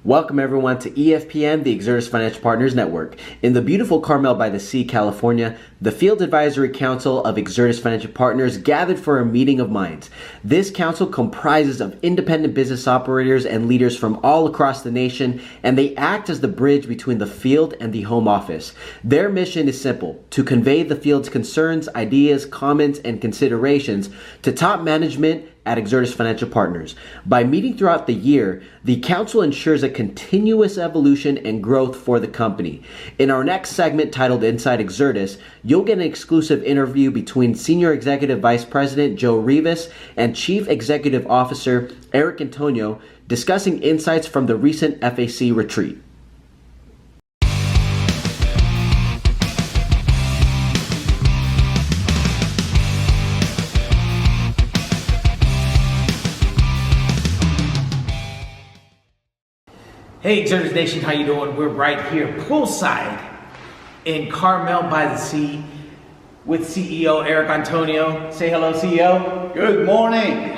Welcome everyone to EFPN, the Exertis Financial Partners Network. In the beautiful Carmel by the Sea, California, the Field Advisory Council of Exertis Financial Partners gathered for a meeting of minds. This council comprises of independent business operators and leaders from all across the nation, and they act as the bridge between the field and the home office. Their mission is simple: to convey the field's concerns, ideas, comments, and considerations to top management at Exertis Financial Partners. By meeting throughout the year, the council ensures a continuous evolution and growth for the company. In our next segment titled Inside Exertis, you'll get an exclusive interview between Senior Executive Vice President Joe Rivas and Chief Executive Officer Eric Antonio discussing insights from the recent FAC retreat. Hey Exertis Nation, how you doing? We're right here poolside in Carmel by the Sea with CEO Eric Antonio. Say hello, CEO. Good morning.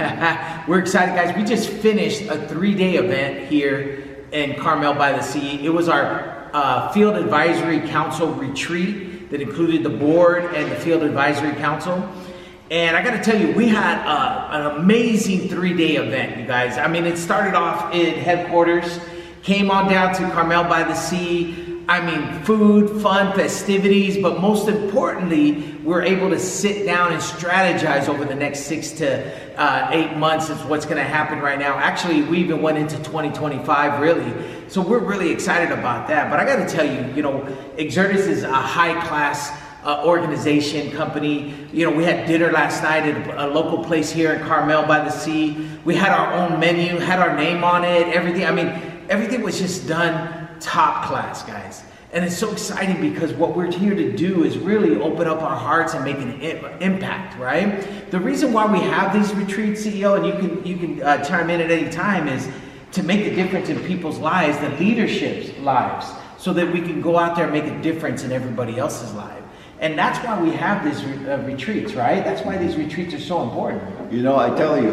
We're excited, guys. We just finished a 3-day event here in Carmel by the Sea. It was our Field Advisory Council retreat that included the board and the Field Advisory Council. And I got to tell you, we had an amazing 3-day event, you guys. I mean, it started off in headquarters, came on down to Carmel by the Sea. I mean, food, fun, festivities, but most importantly, we're able to sit down and strategize over the next 6 to 8 months is what's going to happen right now. Actually, we even went into 2025, really. So we're really excited about that. But I got to tell you, Exertis is a high-class organization, company. We had dinner last night at a local place here in Carmel by the Sea. We had our own menu, had our name on it, everything. I mean, everything was just done top class, guys. And it's so exciting because what we're here to do is really open up our hearts and make an impact, right? The reason why we have these retreats, CEO, and you can chime in at any time, is to make a difference in people's lives, the leadership's lives, so that we can go out there and make a difference in everybody else's life. And that's why we have these retreats, right? That's why these retreats are so important. I tell you,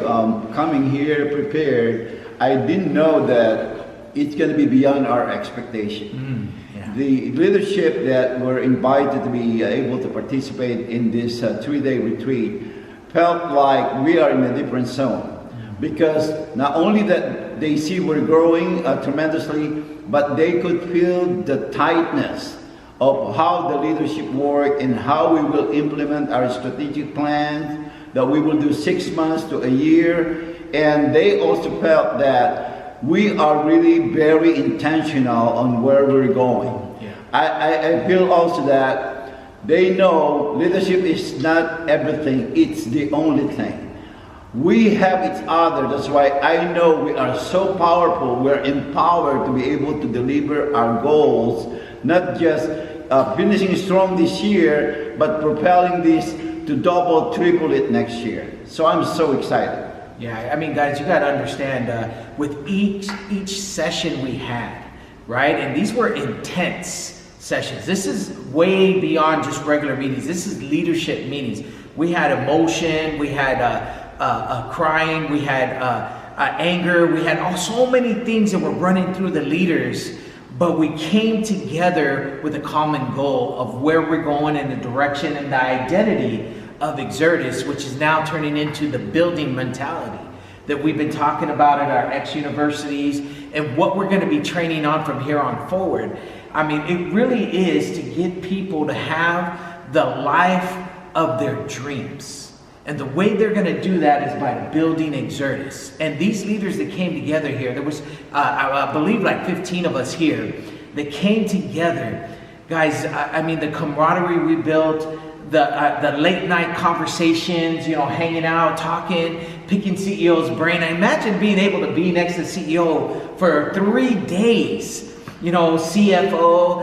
coming here prepared, I didn't know that it's going to be beyond our expectation. The leadership that were invited to be able to participate in this 3-day retreat felt like we are in a different zone. Because not only that they see we're growing tremendously, but they could feel the tightness of how the leadership work and how we will implement our strategic plans that we will do 6 months to a year. And they also felt that we are really very intentional on where we're going. I feel also that they know leadership is not everything, it's the only thing. We have each other. That's why I know we are so powerful. We're empowered to be able to deliver our goals, not just finishing strong this year, but propelling this to double, triple it next year. So I'm so excited. Yeah, I mean, guys, you got to understand, with each session we had, right? And these were intense sessions. This is way beyond just regular meetings. This is leadership meetings. We had emotion, we had crying, we had anger, we had so many things that were running through the leaders, but we came together with a common goal of where we're going in the direction and the identity of Exertis, which is now turning into the building mentality that we've been talking about at our ex-universities and what we're going to be training on from here on forward. I mean, it really is to get people to have the life of their dreams. And the way they're going to do that is by building Exertis. And these leaders that came together here, there was, I believe, like 15 of us here that came together. Guys, I mean, the camaraderie we built, the late night conversations, hanging out, talking, picking CEO's brain. I imagine being able to be next to CEO for 3 days. CFO,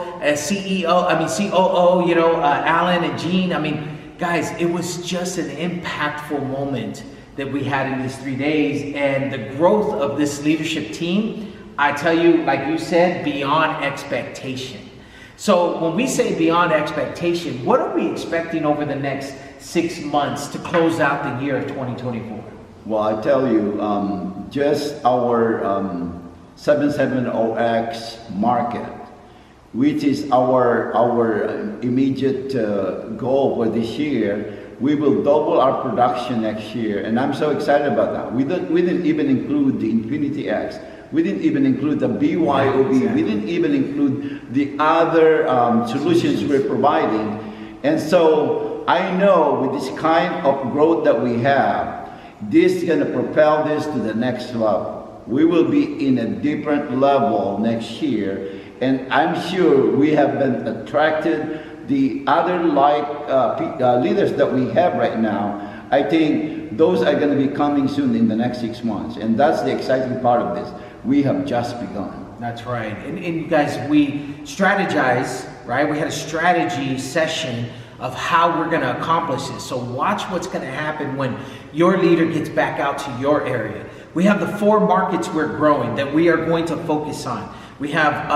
COO, Alan and Gene. I mean, guys, it was just an impactful moment that we had in these 3 days. And the growth of this leadership team, I tell you, like you said, beyond expectation. So when we say beyond expectation, what are we expecting over the next 6 months to close out the year of 2024? Well, I tell you, just our 770X market, which is our immediate goal for this year. We will double our production next year, and I'm so excited about that. We didn't even include the Infinity X. We didn't even include the BYOB. Exactly. We didn't even include the other solutions we're providing. And so I know with this kind of growth that we have, this is going to propel this to the next level. We will be in a different level next year, and I'm sure we have been attracted. The other leaders that we have right now, I think those are going to be coming soon in the next 6 months, and that's the exciting part of this. We have just begun. That's right. And you guys, we strategize, right? We had a strategy session of how we're going to accomplish this. So watch what's going to happen when your leader gets back out to your area. We have the 4 markets we're growing that we are going to focus on. We have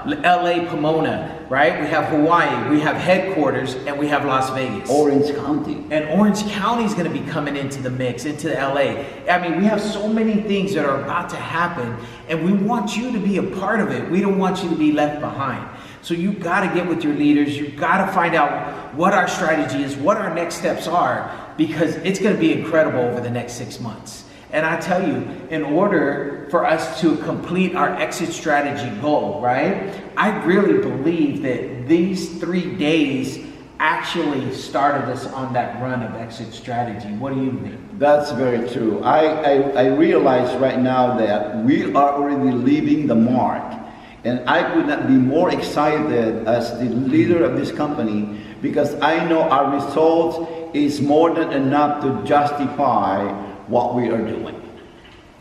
LA, Pomona, right? We have Hawaii, we have headquarters, and we have Las Vegas. Orange County. And Orange County is going to be coming into the mix, into LA. I mean, we have so many things that are about to happen, and we want you to be a part of it. We don't want you to be left behind. So you got to get with your leaders. You got to find out what our strategy is, what our next steps are, because it's going to be incredible over the next 6 months. And I tell you, in order for us to complete our exit strategy goal, right? I really believe that these 3 days actually started us on that run of exit strategy. What do you think? That's very true. I realize right now that we are already leaving the mark. And I could not be more excited as the leader of this company, because I know our results is more than enough to justify what we are doing.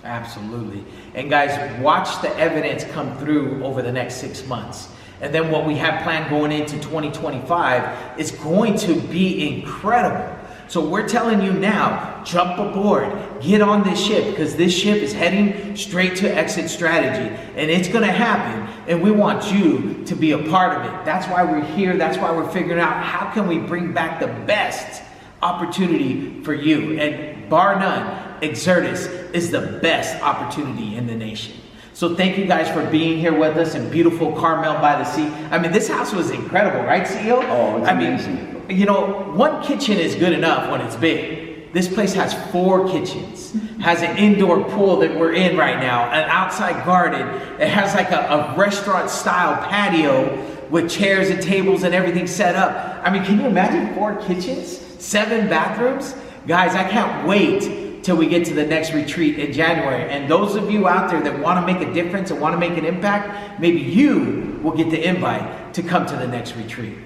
Absolutely. And guys, watch the evidence come through over the next 6 months. And then what we have planned going into 2025 is going to be incredible. So we're telling you now, jump aboard, get on this ship, because this ship is heading straight to exit strategy, and it's going to happen, and we want you to be a part of it. That's why we're here. That's why we're figuring out how can we bring back the best opportunity for you. And bar none, Exertis is the best opportunity in the nation. So thank you guys for being here with us in beautiful Carmel by the Sea. I mean, this house was incredible, right, CEO? Oh, it's amazing. You know, one kitchen is good enough when it's big. This place has 4 kitchens, has an indoor pool that we're in right now, an outside garden. It has like a restaurant style patio with chairs and tables and everything set up. I mean, can you imagine 4 kitchens, 7 bathrooms? Guys, I can't wait till we get to the next retreat in January. And those of you out there that want to make a difference and want to make an impact, maybe you will get the invite to come to the next retreat.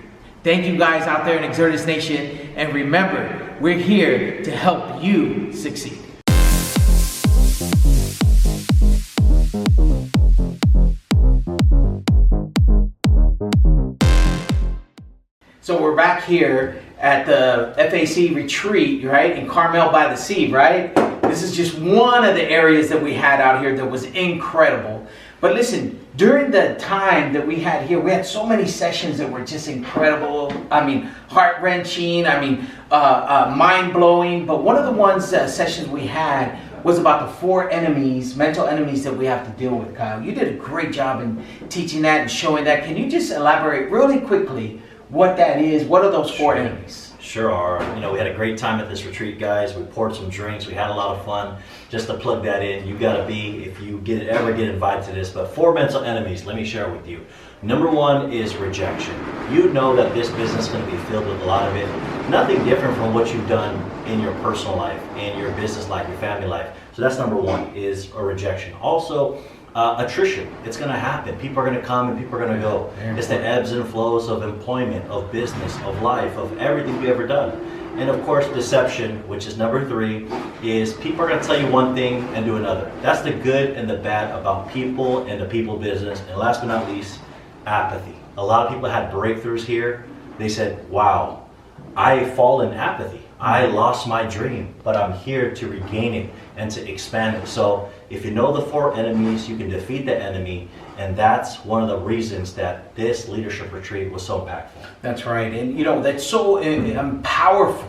Thank you guys out there in Exertis Nation. And remember, we're here to help you succeed. So we're back here at the FAC retreat, right, in Carmel by the Sea, right? This is just one of the areas that we had out here that was incredible. But listen, during the time that we had here, we had so many sessions that were just incredible. I mean, heart-wrenching, mind-blowing. But one of the sessions we had was about the 4 enemies, mental enemies that we have to deal with, Kyle. You did a great job in teaching that and showing that. Can you just elaborate really quickly what that is? What are those 4 enemies? Sure are. You know, we had a great time at this retreat, guys. We poured some drinks. We had a lot of fun. Just to plug that in, you got to be, if you ever get invited to this, but 4 mental enemies, let me share with you. Number 1 is rejection. You know that this business is going to be filled with a lot of it. Nothing different from what you've done in your personal life, in your business life, your family life. So that's number 1, is a rejection. Also, attrition. It's going to happen. People are going to come and people are going to go. It's the ebbs and flows of employment, of business, of life, of everything we've ever done. And of course, deception, which is number 3, is people are going to tell you one thing and do another. That's the good and the bad about people and the people business. And last but not least, apathy. A lot of people had breakthroughs here. They said, wow, I fall in apathy. I lost my dream, but I'm here to regain it and to expand it. So if you know the 4 enemies, you can defeat the enemy. And that's one of the reasons that this leadership retreat was so impactful. That's right. And you know, that's so powerful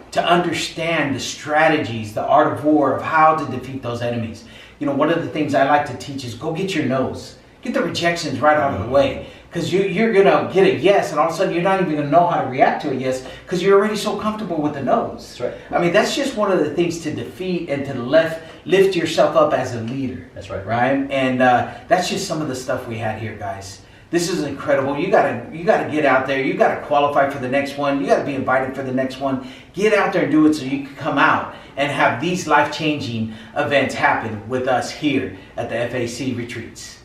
to understand the strategies, the art of war of how to defeat those enemies. you know, one of the things I like to teach is go get your no's. Get the rejections right out of the way. Because you're going to get a yes, and all of a sudden you're not even going to know how to react to a yes because you're already so comfortable with the no's. That's right. I mean, that's just one of the things to defeat and to lift yourself up as a leader. That's right. Right? And that's just some of the stuff we had here, guys. This is incredible. You gotta get out there. You gotta qualify for the next one. You gotta be invited for the next one. Get out there and do it so you can come out and have these life-changing events happen with us here at the FAC retreats.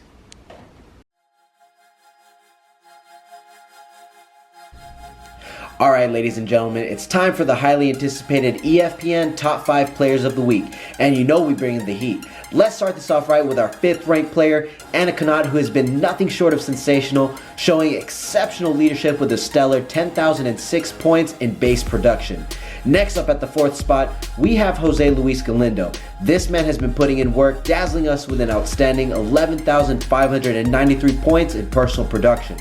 All right, ladies and gentlemen, it's time for the highly anticipated EFPN Top 5 Players of the Week. And you know we bring in the heat. Let's start this off right with our 5th ranked player, Anna Connaught, who has been nothing short of sensational, showing exceptional leadership with a stellar 10,006 points in base production. Next up at the 4th spot, we have Jose Luis Galindo. This man has been putting in work, dazzling us with an outstanding 11,593 points in personal production.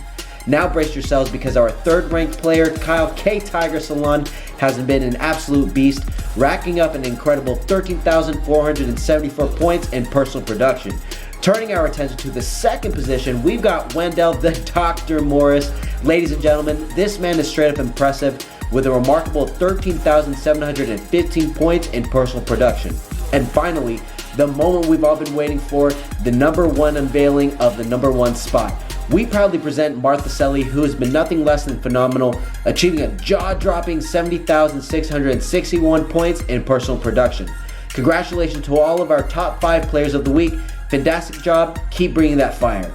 Now brace yourselves because our 3rd ranked player, Kyle K. Tiger Salon, has been an absolute beast, racking up an incredible 13,474 points in personal production. Turning our attention to the 2nd position, we've got Wendell the Dr. Morris. Ladies and gentlemen, this man is straight up impressive with a remarkable 13,715 points in personal production. And finally, the moment we've all been waiting for, the number 1 unveiling of the number 1 spot. We proudly present Martha Selly, who has been nothing less than phenomenal, achieving a jaw-dropping 70,661 points in personal production. Congratulations to all of our top 5 players of the week. Fantastic job. Keep bringing that fire.